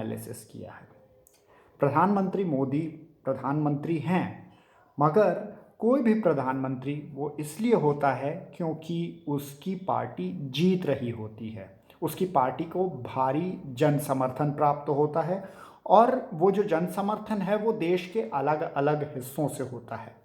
Analysis किया है। प्रधानमंत्री मोदी प्रधानमंत्री हैं, मगर कोई भी प्रधानमंत्री वो इसलिए होता है क्योंकि उसकी पार्टी जीत रही होती है, उसकी पार्टी को भारी जन समर्थन प्राप्त होता है और वो जो जन समर्थन है वो देश के अलग अलग हिस्सों से होता है।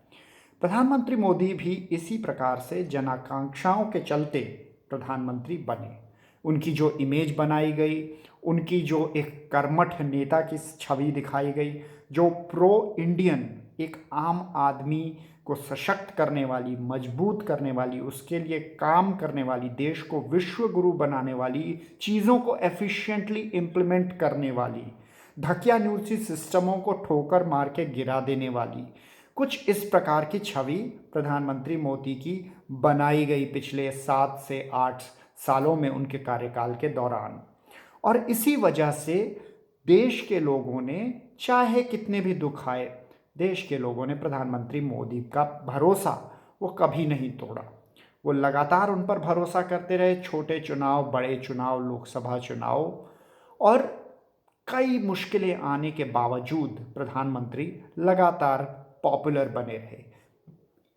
प्रधानमंत्री मोदी भी इसी प्रकार से जन आकांक्षाओं के चलते प्रधानमंत्री बने। उनकी जो इमेज बनाई गई, उनकी जो एक कर्मठ नेता की छवि दिखाई गई, जो प्रो इंडियन, एक आम आदमी को सशक्त करने वाली, मजबूत करने वाली, उसके लिए काम करने वाली, देश को विश्व गुरु बनाने वाली, चीज़ों को एफिशिएंटली इम्प्लीमेंट करने वाली, धकियानुसी सिस्टमों को ठोकर मार के गिरा देने वाली, कुछ इस प्रकार की छवि प्रधानमंत्री मोदी की बनाई गई पिछले 7 से 8 सालों में उनके कार्यकाल के दौरान। और इसी वजह से देश के लोगों ने, चाहे कितने भी दुख आए, देश के लोगों ने प्रधानमंत्री मोदी का भरोसा वो कभी नहीं तोड़ा। वो लगातार उन पर भरोसा करते रहे, छोटे चुनाव, बड़े चुनाव, लोकसभा चुनाव, और कई मुश्किलें आने के बावजूद प्रधानमंत्री लगातार पॉपुलर बने रहे।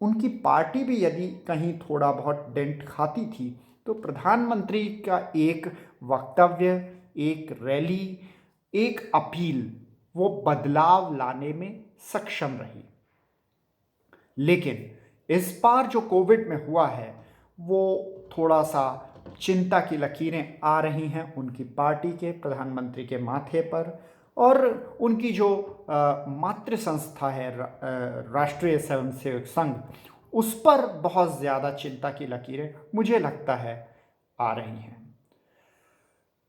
उनकी पार्टी भी यदि कहीं थोड़ा बहुत डेंट खाती थी तो प्रधानमंत्री का एक वक्तव्य, एक रैली, एक अपील वो बदलाव लाने में सक्षम रही। लेकिन इस बार जो कोविड में हुआ है वो थोड़ा सा चिंता की लकीरें आ रही हैं उनकी पार्टी के प्रधानमंत्री के माथे पर, और उनकी जो मातृ संस्था है राष्ट्रीय स्वयंसेवक संघ, उस पर बहुत ज़्यादा चिंता की लकीरें मुझे लगता है आ रही हैं।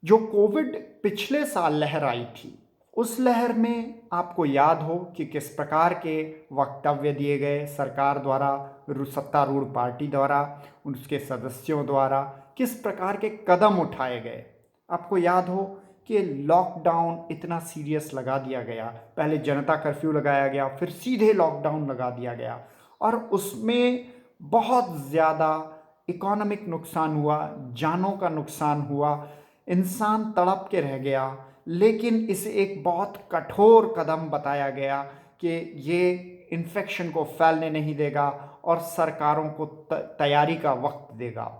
जो कोविड पिछले साल लहर आई थी, उस लहर में आपको याद हो कि किस प्रकार के वक्तव्य दिए गए सरकार द्वारा, सत्तारूढ़ पार्टी द्वारा, उसके सदस्यों द्वारा, किस प्रकार के कदम उठाए गए। आपको याद हो कि लॉकडाउन इतना सीरियस लगा दिया गया, पहले जनता कर्फ्यू लगाया गया, फिर सीधे लॉकडाउन लगा दिया गया, और उसमें बहुत ज़्यादा इकोनॉमिक नुकसान हुआ, जानों का नुकसान हुआ, इंसान तड़प के रह गया। लेकिन इसे एक बहुत कठोर कदम बताया गया कि ये इन्फेक्शन को फैलने नहीं देगा और सरकारों को तैयारी का वक्त देगा।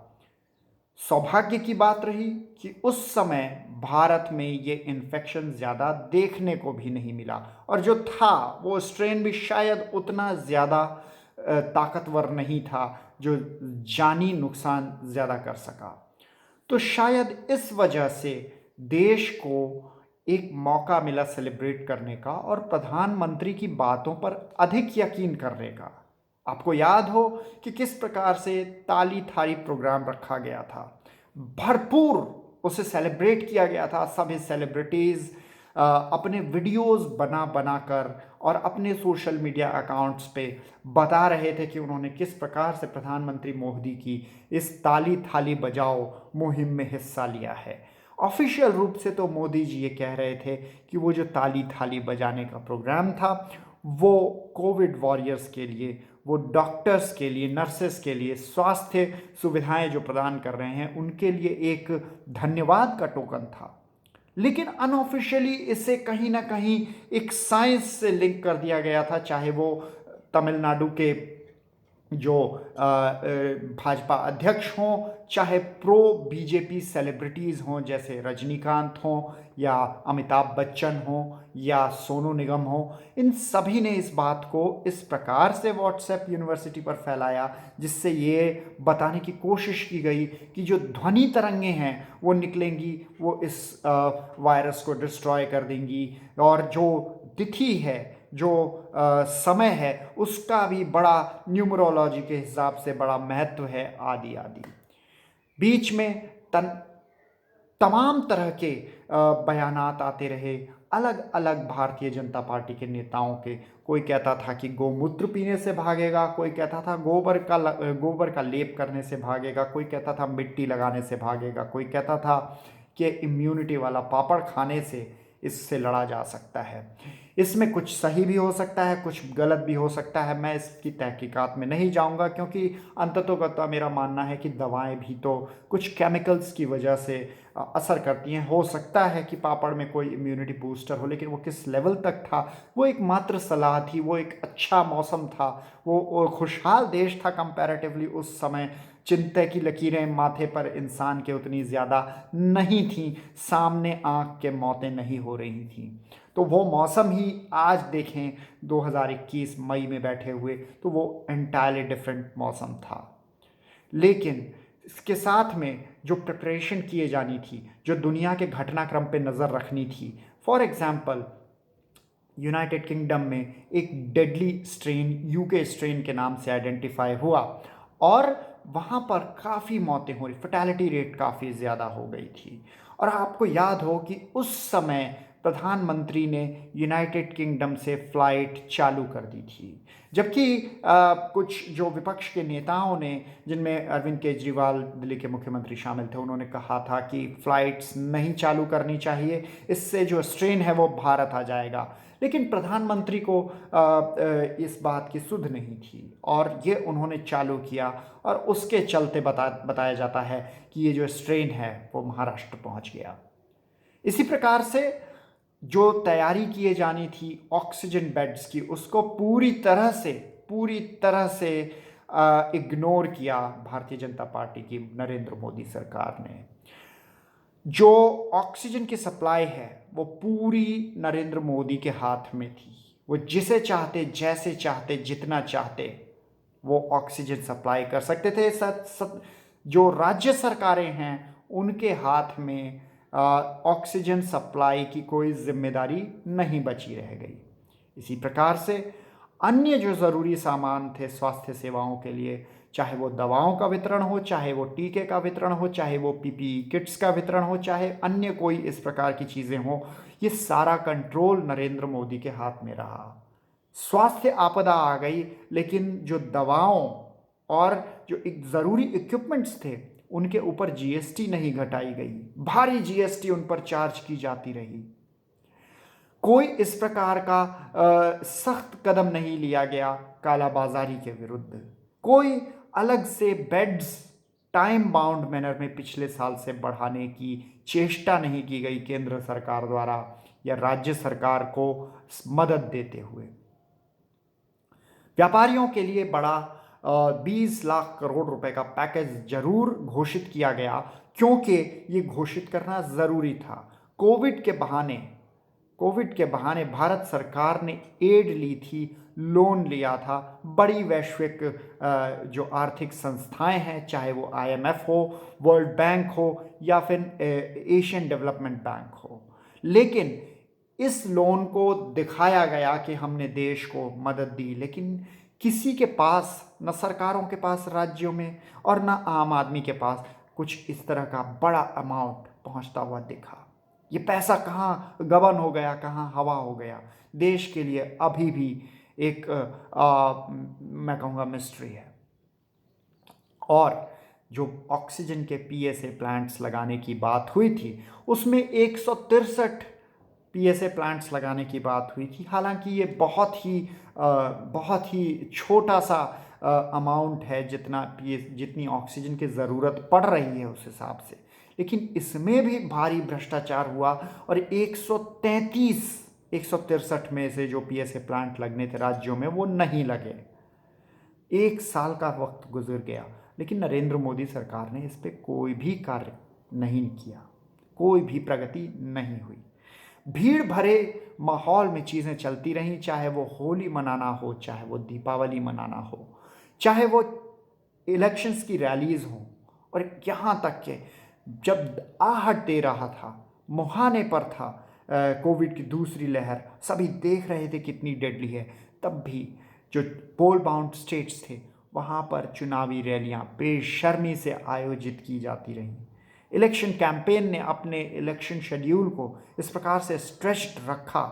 सौभाग्य की बात रही कि उस समय भारत में ये इन्फेक्शन ज़्यादा देखने को भी नहीं मिला, और जो था वो स्ट्रेन भी शायद उतना ज़्यादा ताकतवर नहीं था जो जानी नुकसान ज़्यादा कर सका। तो शायद इस वजह से देश को एक मौका मिला सेलिब्रेट करने का और प्रधानमंत्री की बातों पर अधिक यकीन करने का। आपको याद हो कि किस प्रकार से ताली थाली प्रोग्राम रखा गया था, भरपूर उसे सेलिब्रेट किया गया था। सभी सेलिब्रिटीज़ अपने वीडियोस बना बना कर और अपने सोशल मीडिया अकाउंट्स पे बता रहे थे कि उन्होंने किस प्रकार से प्रधानमंत्री मोदी की इस ताली थाली बजाओ मुहिम में हिस्सा लिया है। ऑफिशियल रूप से तो मोदी जी ये कह रहे थे कि वो जो ताली थाली बजाने का प्रोग्राम था वो कोविड वॉरियर्स के लिए, वो डॉक्टर्स के लिए, नर्सेस के लिए, स्वास्थ्य सुविधाएं जो प्रदान कर रहे हैं उनके लिए एक धन्यवाद का टोकन था। लेकिन अनऑफिशियली इसे कहीं ना कहीं एक साइंस से लिंक कर दिया गया था, चाहे वो तमिलनाडु के जो भाजपा अध्यक्ष हों, चाहे प्रो बीजेपी सेलिब्रिटीज़ हों जैसे रजनीकांत हों या अमिताभ बच्चन हों या सोनू निगम हों, इन सभी ने इस बात को इस प्रकार से व्हाट्सएप यूनिवर्सिटी पर फैलाया जिससे ये बताने की कोशिश की गई कि जो ध्वनि तरंगें हैं वो निकलेंगी, वो इस वायरस को डिस्ट्रॉय कर देंगी, और जो तिथि है, जो समय है, उसका भी बड़ा न्यूमरोलॉजी के हिसाब से बड़ा महत्व है, आदि आदि। बीच में तमाम तरह के बयानात आते रहे अलग अलग भारतीय जनता पार्टी के नेताओं के। कोई कहता था कि गोमूत्र पीने से भागेगा, कोई कहता था गोबर का लेप करने से भागेगा, कोई कहता था मिट्टी लगाने से भागेगा, कोई कहता था कि इम्यूनिटी वाला पापड़ खाने से इससे लड़ा जा सकता है। इसमें कुछ सही भी हो सकता है, कुछ गलत भी हो सकता है। मैं इसकी तहकीकात में नहीं जाऊंगा, क्योंकि अंततोगत्वा मेरा मानना है कि दवाएं भी तो कुछ केमिकल्स की वजह से असर करती हैं। हो सकता है कि पापड़ में कोई इम्यूनिटी बूस्टर हो, लेकिन वो किस लेवल तक था, वो एक मात्र सलाह थी। वो एक अच्छा मौसम था, वो खुशहाल देश था कंपैरेटिवली उस समय। चिंता की लकीरें माथे पर इंसान के उतनी ज़्यादा नहीं थीं, सामने आँख के मौतें नहीं हो रही थीं। तो वो मौसम ही आज देखें 2021 मई में बैठे हुए, तो वो एंटायरली डिफरेंट मौसम था। लेकिन इसके साथ में जो प्रिपरेशन किए जानी थी, जो दुनिया के घटनाक्रम पे नज़र रखनी थी, फॉर एग्जांपल यूनाइटेड किंगडम में एक डेडली स्ट्रेन यूके स्ट्रेन के नाम से आइडेंटिफाई हुआ और वहाँ पर काफ़ी मौतें हो रही, फर्टेलिटी रेट काफ़ी ज़्यादा हो गई थी। और आपको याद हो कि उस समय प्रधानमंत्री ने यूनाइटेड किंगडम से फ़्लाइट चालू कर दी थी, जबकि कुछ जो विपक्ष के नेताओं ने, जिनमें अरविंद केजरीवाल दिल्ली के मुख्यमंत्री शामिल थे, उन्होंने कहा था कि फ़्लाइट्स नहीं चालू करनी चाहिए, इससे जो स्ट्रेन है वो भारत आ जाएगा। लेकिन प्रधानमंत्री को इस बात की सुध नहीं थी और ये उन्होंने चालू किया, और उसके चलते बताया जाता है कि ये जो स्ट्रेन है वो महाराष्ट्र पहुंच गया। इसी प्रकार से जो तैयारी किए जानी थी ऑक्सीजन बेड्स की, उसको पूरी तरह से इग्नोर किया भारतीय जनता पार्टी की नरेंद्र मोदी सरकार ने। जो ऑक्सीजन की सप्लाई है वो पूरी नरेंद्र मोदी के हाथ में थी। वो जिसे चाहते, जैसे चाहते, जितना चाहते वो ऑक्सीजन सप्लाई कर सकते थे। जो राज्य सरकारें हैं उनके हाथ में ऑक्सीजन सप्लाई की कोई जिम्मेदारी नहीं बची रह गई। इसी प्रकार से अन्य जो ज़रूरी सामान थे स्वास्थ्य सेवाओं के लिए, चाहे वो दवाओं का वितरण हो, चाहे वो टीके का वितरण हो, चाहे वो पीपीई किट्स का वितरण हो, चाहे अन्य कोई इस प्रकार की चीज़ें हों, ये सारा कंट्रोल नरेंद्र मोदी के हाथ में रहा। स्वास्थ्य आपदा आ गई, लेकिन जो दवाओं और जो एक ज़रूरी इक्विपमेंट्स थे उनके ऊपर जीएसटी नहीं घटाई गई, भारी जीएसटी उन पर चार्ज की जाती रही। कोई इस प्रकार का सख्त कदम नहीं लिया गया कालाबाजारी के विरुद्ध। कोई अलग से बेड्स टाइम बाउंड मैनर में पिछले साल से बढ़ाने की चेष्टा नहीं की गई केंद्र सरकार द्वारा या राज्य सरकार को मदद देते हुए। व्यापारियों के लिए बड़ा 20 लाख करोड़ रुपए का पैकेज जरूर घोषित किया गया, क्योंकि ये घोषित करना ज़रूरी था। कोविड के बहाने भारत सरकार ने एड ली थी, लोन लिया था। बड़ी वैश्विक जो आर्थिक संस्थाएं हैं, चाहे वो IMF हो, वर्ल्ड बैंक हो या फिर एशियन डेवलपमेंट बैंक हो, लेकिन इस लोन को दिखाया गया कि हमने देश को मदद दी, लेकिन किसी के पास, न सरकारों के पास राज्यों में और न आम आदमी के पास कुछ इस तरह का बड़ा अमाउंट पहुंचता हुआ दिखा। ये पैसा कहाँ गबन हो गया, कहाँ हवा हो गया, देश के लिए अभी भी एक मैं कहूँगा मिस्ट्री है। और जो ऑक्सीजन के PSA प्लांट्स लगाने की बात हुई थी, उसमें 163 PSA प्लांट्स लगाने की बात हुई थी। हालांकि ये बहुत ही छोटा सा अमाउंट है, जितनी ऑक्सीजन की ज़रूरत पड़ रही है उस हिसाब से, लेकिन इसमें भी भारी भ्रष्टाचार हुआ और 163 में से जो PSA प्लांट लगने थे राज्यों में, वो नहीं लगे। 1 साल का वक्त गुजर गया, लेकिन नरेंद्र मोदी सरकार ने इस पर कोई भी कार्य नहीं किया, कोई भी प्रगति नहीं हुई। भीड़ भरे माहौल में चीज़ें चलती रहीं, चाहे वो होली मनाना हो, चाहे वो दीपावली मनाना हो, चाहे वो इलेक्शंस की रैलीज हों, और यहाँ तक कि जब आहट दे रहा था, मुहाने पर था कोविड की दूसरी लहर, सभी देख रहे थे कितनी डेडली है, तब भी जो पोल बाउंड स्टेट्स थे वहाँ पर चुनावी रैलियाँ बेशर्मी से आयोजित की जाती रहीं। इलेक्शन कैंपेन ने अपने इलेक्शन शेड्यूल को इस प्रकार से स्ट्रेच्ड रखा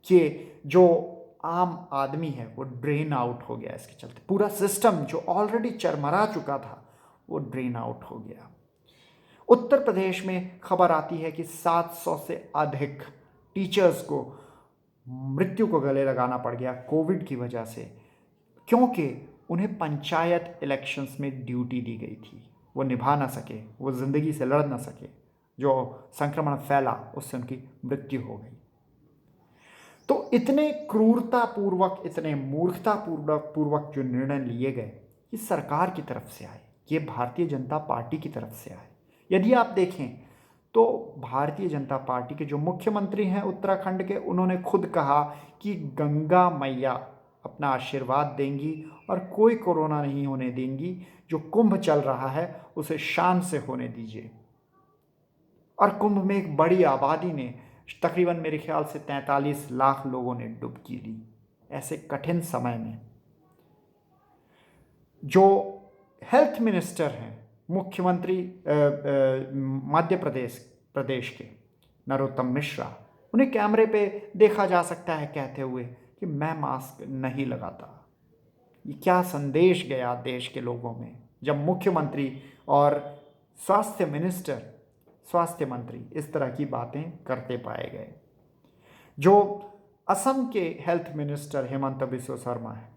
कि जो आम आदमी है वो ड्रेन आउट हो गया। इसके चलते पूरा सिस्टम जो ऑलरेडी चरमरा चुका था वो ड्रेन आउट हो गया। उत्तर प्रदेश में खबर आती है कि 700 से अधिक टीचर्स को मृत्यु को गले लगाना पड़ गया कोविड की वजह से, क्योंकि उन्हें पंचायत इलेक्शंस में ड्यूटी दी गई थी। वो निभा ना सके, वो ज़िंदगी से लड़ ना सके, जो संक्रमण फैला उससे उनकी मृत्यु हो गई। तो इतने क्रूरतापूर्वक, इतने मूर्खतापूर्वक जो निर्णय लिए गए, ये सरकार की तरफ से आए, ये भारतीय जनता पार्टी की तरफ से आए। यदि आप देखें तो भारतीय जनता पार्टी के जो मुख्यमंत्री हैं उत्तराखंड के, उन्होंने खुद कहा कि गंगा मैया अपना आशीर्वाद देंगी और कोई कोरोना नहीं होने देंगी, जो कुंभ चल रहा है उसे शान से होने दीजिए। और कुंभ में एक बड़ी आबादी ने, तकरीबन मेरे ख्याल से 43 लाख लोगों ने डुबकी ली। ऐसे कठिन समय में जो हेल्थ मिनिस्टर हैं, मुख्यमंत्री मध्य प्रदेश के नरोत्तम मिश्रा, उन्हें कैमरे पे देखा जा सकता है कहते हुए कि मैं मास्क नहीं लगाता। ये क्या संदेश गया देश के लोगों में, जब मुख्यमंत्री और स्वास्थ्य मंत्री इस तरह की बातें करते पाए गए। जो असम के हेल्थ मिनिस्टर हेमंत बिस्वा शर्मा है,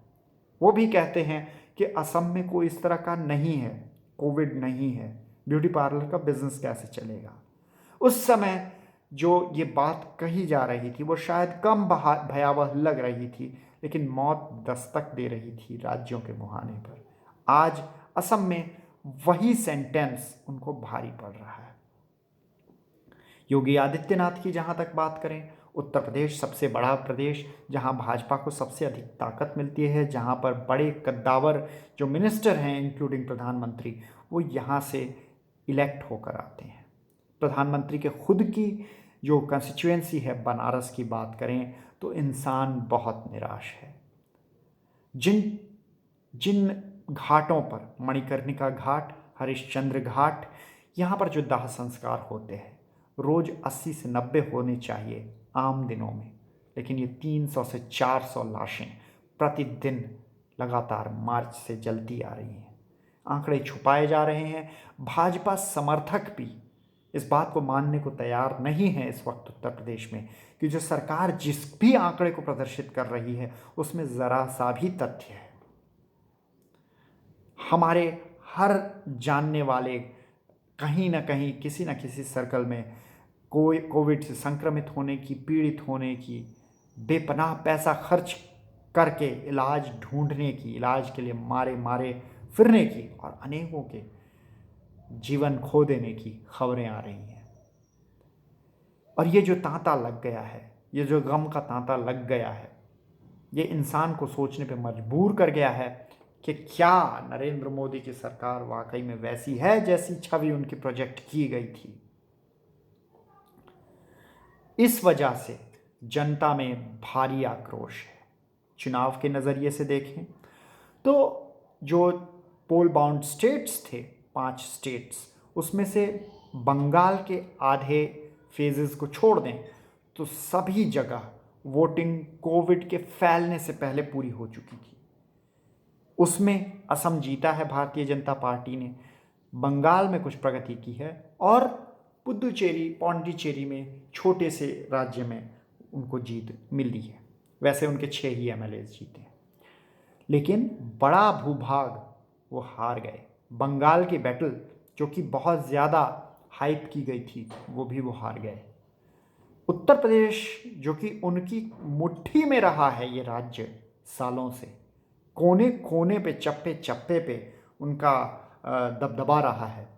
वो भी कहते हैं कि असम में कोई इस तरह का नहीं है, कोविड नहीं है, ब्यूटी पार्लर का बिजनेस कैसे चलेगा। उस समय जो ये बात कही जा रही थी वो शायद कम भयावह लग रही थी, लेकिन मौत दस्तक दे रही थी राज्यों के मुहाने पर। आज असम में वही सेंटेंस उनको भारी पड़ रहा है। योगी आदित्यनाथ की जहाँ तक बात करें, उत्तर प्रदेश सबसे बड़ा प्रदेश, जहाँ भाजपा को सबसे अधिक ताकत मिलती है, जहाँ पर बड़े कद्दावर जो मिनिस्टर हैं इंक्लूडिंग प्रधानमंत्री, वो यहाँ से इलेक्ट होकर आते हैं। प्रधानमंत्री के खुद की जो कंस्टिट्यूएंसी है बनारस की बात करें तो इंसान बहुत निराश है। जिन जिन घाटों पर, मणिकर्णिका घाट, हरिश्चंद्र घाट, यहाँ पर जो दाह संस्कार होते हैं रोज़ 80 से 90 होने चाहिए आम दिनों में, लेकिन ये 300 से 400 लाशें प्रतिदिन लगातार मार्च से जलती आ रही हैं। आंकड़े छुपाए जा रहे हैं। भाजपा समर्थक भी इस बात को मानने को तैयार नहीं है इस वक्त उत्तर प्रदेश में कि जो सरकार जिस भी आंकड़े को प्रदर्शित कर रही है उसमें ज़रा सा भी तथ्य है। हमारे हर जानने वाले कहीं ना कहीं किसी न किसी सर्कल में कोई कोविड से संक्रमित होने की, पीड़ित होने की, बेपनाह पैसा खर्च करके इलाज ढूंढने की, इलाज के लिए मारे फिरने की और अनेकों के जीवन खो देने की खबरें आ रही हैं। और ये जो तांता लग गया है, ये जो गम का तांता लग गया है, ये इंसान को सोचने पे मजबूर कर गया है कि क्या नरेंद्र मोदी की सरकार वाकई में वैसी है जैसी छवि उनकी प्रोजेक्ट की गई थी। इस वजह से जनता में भारी आक्रोश है। चुनाव के नज़रिए से देखें तो जो पोल बाउंड स्टेट्स थे, 5 स्टेट्स, उसमें से बंगाल के आधे फेजेस को छोड़ दें तो सभी जगह वोटिंग कोविड के फैलने से पहले पूरी हो चुकी थी। उसमें असम जीता है भारतीय जनता पार्टी ने, बंगाल में कुछ प्रगति की है और पुदुचेरी, पौंडीचेरी में छोटे से राज्य में उनको जीत मिली है। वैसे उनके 6 ही MLA जीते हैं, लेकिन बड़ा भूभाग वो हार गए। बंगाल की बैटल जो कि बहुत ज़्यादा हाइप की गई थी वो भी वो हार गए। उत्तर प्रदेश जो कि उनकी मुट्ठी में रहा है ये राज्य सालों से, कोने कोने पे, चप्पे चप्पे पे उनका दबदबा रहा है,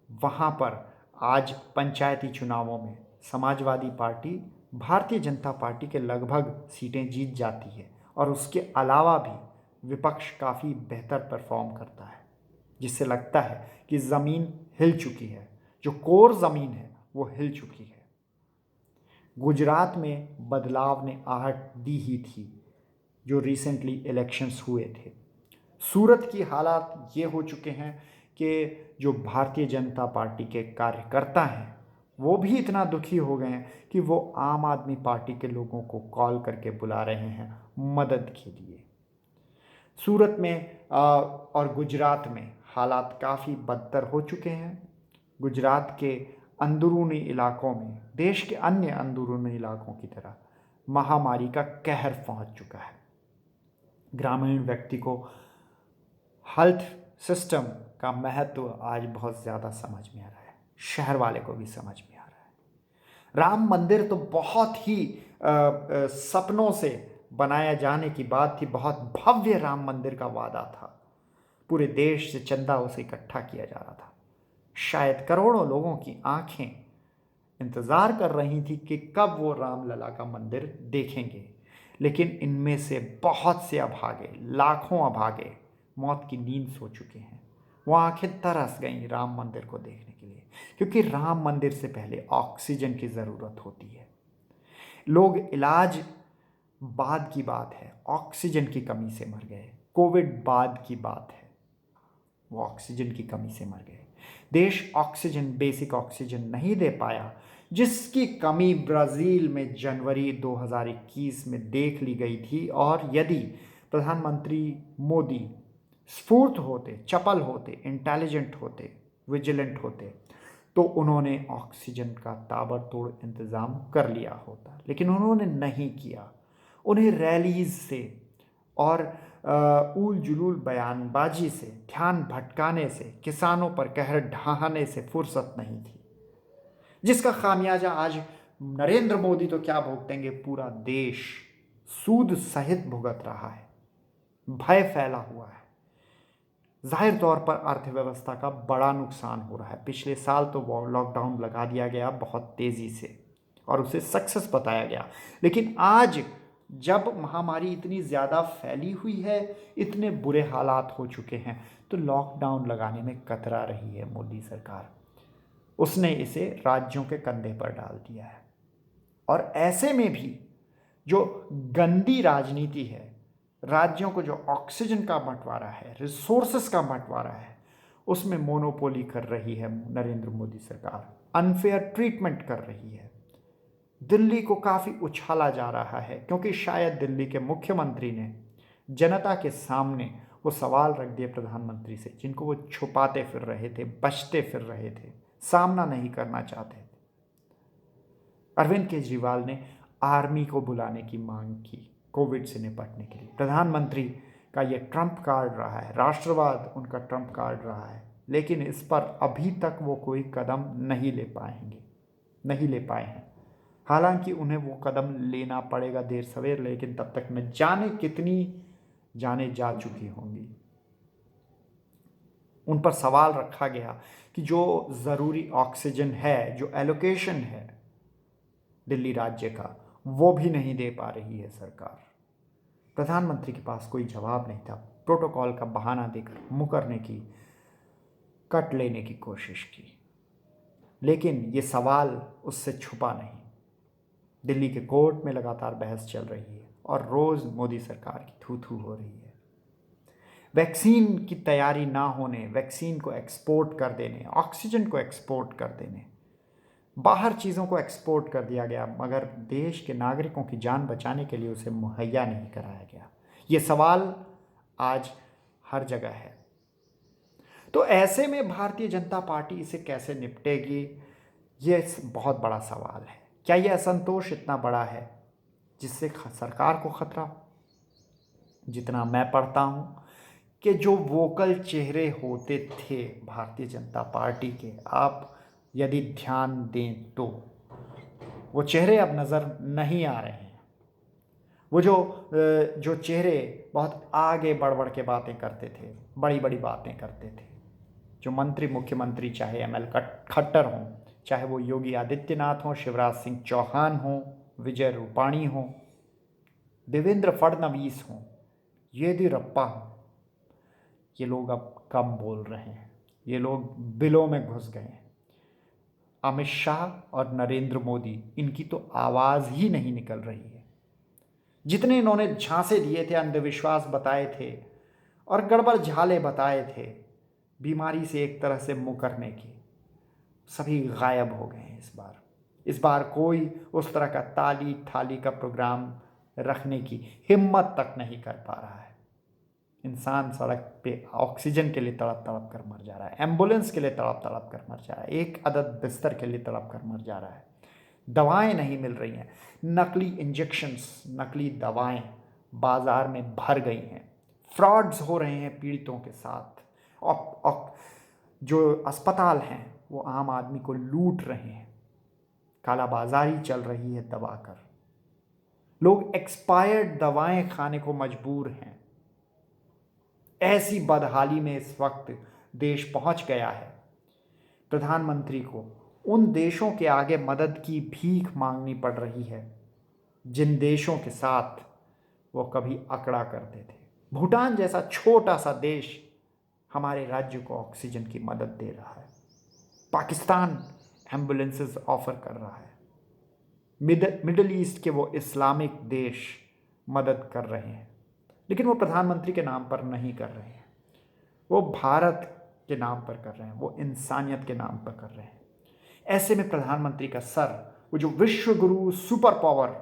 वहाँ पर आज पंचायती चुनावों में समाजवादी पार्टी भारतीय जनता पार्टी के लगभग सीटें जीत जाती है और उसके अलावा भी विपक्ष काफ़ी बेहतर परफॉर्म करता है, जिससे लगता है कि ज़मीन हिल चुकी है, जो कोर ज़मीन है वो हिल चुकी है। गुजरात में बदलाव ने आहट दी ही थी जो रिसेंटली इलेक्शंस हुए थे। सूरत की हालात ये हो चुके हैं कि जो भारतीय जनता पार्टी के कार्यकर्ता हैं वो भी इतना दुखी हो गए हैं कि वो आम आदमी पार्टी के लोगों को कॉल करके बुला रहे हैं मदद के लिए। सूरत में और गुजरात में हालात काफ़ी बदतर हो चुके हैं। गुजरात के अंदरूनी इलाकों में, देश के अन्य अंदरूनी इलाकों की तरह महामारी का कहर पहुंच चुका है। ग्रामीण व्यक्ति को हेल्थ सिस्टम का महत्व आज बहुत ज़्यादा समझ में आ रहा है, शहर वाले को भी समझ में आ रहा है। राम मंदिर तो बहुत ही सपनों से बनाया जाने की बात थी, बहुत भव्य राम मंदिर का वादा था, पूरे देश से चंदा उसे इकट्ठा किया जा रहा था। शायद करोड़ों लोगों की आंखें इंतज़ार कर रही थी कि कब वो रामलला का मंदिर देखेंगे, लेकिन इनमें से बहुत से अभागे, लाखों अभागे मौत की नींद सो चुके हैं। वो आंखें तरस गईं राम मंदिर को देखने के लिए, क्योंकि राम मंदिर से पहले ऑक्सीजन की ज़रूरत होती है। लोग इलाज बाद की बात है, ऑक्सीजन की कमी से मर गए। कोविड बाद की बात है, वो ऑक्सीजन की कमी से मर गए। देश ऑक्सीजन, बेसिक ऑक्सीजन नहीं दे पाया, जिसकी कमी ब्राज़ील में जनवरी 2021 में देख ली गई थी। और यदि प्रधानमंत्री मोदी स्फूर्त होते, चपल होते, इंटेलिजेंट होते, विजिलेंट होते, तो उन्होंने ऑक्सीजन का ताबड़तोड़ इंतज़ाम कर लिया होता, लेकिन उन्होंने नहीं किया। उन्हें रैलीज से और ऊल जुलूल बयानबाजी से, ध्यान भटकाने से, किसानों पर कहर ढहाने से फुर्सत नहीं थी, जिसका खामियाजा आज नरेंद्र मोदी तो क्या भुगतेंगे, पूरा देश सूद सहित भुगत रहा है। भय फैला हुआ है। जाहिर तौर पर अर्थव्यवस्था का बड़ा नुकसान हो रहा है। पिछले साल तो लॉकडाउन लगा दिया गया बहुत तेज़ी से और उसे सक्सेस बताया गया, लेकिन आज जब महामारी इतनी ज़्यादा फैली हुई है, इतने बुरे हालात हो चुके हैं, तो लॉकडाउन लगाने में कतरा रही है मोदी सरकार। उसने इसे राज्यों के कंधे पर डाल दिया है। और ऐसे में भी जो गंदी राजनीति है, राज्यों को जो ऑक्सीजन का बंटवारा है, रिसोर्सेस का बंटवारा है, उसमें मोनोपोली कर रही है नरेंद्र मोदी सरकार, अनफेयर ट्रीटमेंट कर रही है। दिल्ली को काफ़ी उछाला जा रहा है, क्योंकि शायद दिल्ली के मुख्यमंत्री ने जनता के सामने वो सवाल रख दिए प्रधानमंत्री से, जिनको वो छुपाते फिर रहे थे, बचते फिर रहे थे, सामना नहीं करना चाहते थे। अरविंद केजरीवाल ने आर्मी को बुलाने की मांग की कोविड से निपटने के लिए। प्रधानमंत्री का ये ट्रम्प कार्ड रहा है, राष्ट्रवाद उनका ट्रम्प कार्ड रहा है, लेकिन इस पर अभी तक वो कोई कदम नहीं ले पाए हैं। हालांकि उन्हें वो कदम लेना पड़ेगा देर सवेर, लेकिन तब तक न जाने कितनी जाने जा चुकी होंगी। उन पर सवाल रखा गया कि जो ज़रूरी ऑक्सीजन है, जो एलोकेशन है दिल्ली राज्य का, वो भी नहीं दे पा रही है सरकार। प्रधानमंत्री के पास कोई जवाब नहीं था। प्रोटोकॉल का बहाना देकर मुकरने की, कट लेने की कोशिश की, लेकिन ये सवाल उससे छुपा नहीं। दिल्ली के कोर्ट में लगातार बहस चल रही है और रोज़ मोदी सरकार की थू थू हो रही है। वैक्सीन की तैयारी ना होने, वैक्सीन को एक्सपोर्ट कर देने, ऑक्सीजन को एक्सपोर्ट कर देने, बाहर चीज़ों को एक्सपोर्ट कर दिया गया, मगर देश के नागरिकों की जान बचाने के लिए उसे मुहैया नहीं कराया गया। ये सवाल आज हर जगह है। तो ऐसे में भारतीय जनता पार्टी इसे कैसे निपटेगी, ये बहुत बड़ा सवाल है। क्या ये असंतोष इतना बड़ा है जिससे सरकार को खतरा हो? जितना मैं पढ़ता हूँ कि जो वोकल चेहरे होते थे भारतीय जनता पार्टी के, आप यदि ध्यान दें तो वो चेहरे अब नज़र नहीं आ रहे हैं। वो जो चेहरे बहुत आगे बढ़ बढ़ के बातें करते थे, बड़ी बड़ी बातें करते थे, जो मंत्री, मुख्यमंत्री, चाहे एमएल खट्टर हों, चाहे वो योगी आदित्यनाथ हों, शिवराज सिंह चौहान हों, विजय रूपाणी हों, देवेंद्र फडणवीस हों, येदियुरप्पा हों, ये लोग अब कम बोल रहे हैं। ये लोग बिलों में घुस गए हैं। अमित शाह और नरेंद्र मोदी, इनकी तो आवाज़ ही नहीं निकल रही है। जितने इन्होंने झांसे दिए थे, अंधविश्वास बताए थे और गड़बड़ झाले बताए थे बीमारी से एक तरह से मुकरने की, सभी गायब हो गए हैं इस बार कोई उस तरह का ताली थाली का प्रोग्राम रखने की हिम्मत तक नहीं कर पा रहा है। इंसान सड़क पे ऑक्सीजन के लिए तड़प तड़प कर मर जा रहा है, एम्बुलेंस के लिए तड़प तड़प कर मर जा रहा है, एक अदद बिस्तर के लिए तड़प कर मर जा रहा है। दवाएं नहीं मिल रही हैं, नकली इंजेक्शंस, नकली दवाएं बाजार में भर गई हैं, फ्रॉड्स हो रहे हैं पीड़ितों के साथ, और जो अस्पताल हैं वो आम आदमी को लूट रहे हैं, कालाबाजारी चल रही है दबा कर, लोग एक्सपायर्ड दवाएं खाने को मजबूर हैं। ऐसी बदहाली में इस वक्त देश पहुंच गया है, प्रधानमंत्री को उन देशों के आगे मदद की भीख मांगनी पड़ रही है जिन देशों के साथ वो कभी अकड़ा करते थे। भूटान जैसा छोटा सा देश हमारे राज्य को ऑक्सीजन की मदद दे रहा है, पाकिस्तान एम्बुलेंसेस ऑफर कर रहा है, मिडल ईस्ट के वो इस्लामिक देश मदद कर रहे हैं, लेकिन वो प्रधानमंत्री के नाम पर नहीं कर रहे हैं, वो भारत के नाम पर कर रहे हैं, वो इंसानियत के नाम पर कर रहे हैं। ऐसे में प्रधानमंत्री का सर, वो जो विश्व गुरु सुपर पावर,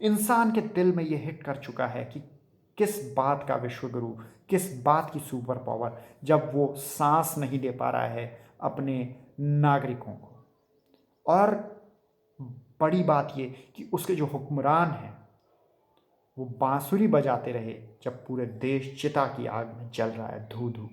इंसान के दिल में ये हिट कर चुका है कि किस बात का विश्व गुरु, किस बात की सुपर पावर, जब वो सांस नहीं दे पा रहा है अपने नागरिकों को। और बड़ी बात ये कि उसके जो हुक्मरान हैं वो बांसुरी बजाते रहे जब पूरे देश चिता की आग में जल रहा है, धू धू।